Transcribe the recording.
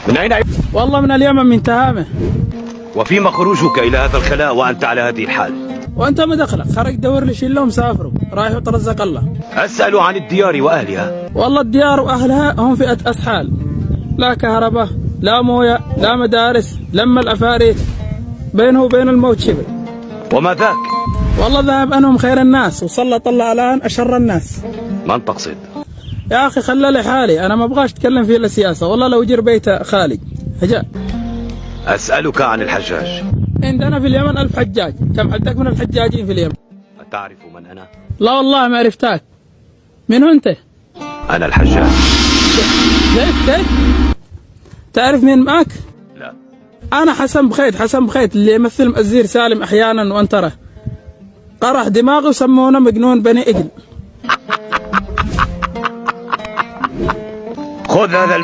من أين؟ والله من اليمن، من تهامه. وفيما خروجك إلى هذا الخلاء وأنت على هذه الحال؟ وأنت ما دخلك؟ خرج دور لي شلة ومسافروا رايح يترزق الله. أسأل عن الديار وأهلها. والله الديار وأهلها هم في أسحال، لا كهرباء لا مويه لا مدارس، لما الأفاريت بينه وبين الموت شبر. وما ذاك؟ والله ذهب أنهم خير الناس وسلط الله الآن أشر الناس. من تقصد؟ يا أخي خلى لي حالي، أنا ما أبغاش أتكلم فيه إلا سياسة. والله لو جر بيت خالي هجاء. أسألك عن الحجاج. عندنا في اليمن 1000 حجاج. كم عندك من الحجاجين في اليمن؟ أتعرف من أنا؟ لا والله ما عرفتك. من هو أنت؟ أنا الحجاج. كيف؟ تعرف مين معك؟ لا. أنا حسن بخيت اللي يمثل مأزير سالم أحيانا وأنتره. قرح دماغه وسمونه مجنون بني إجل. خذ هذا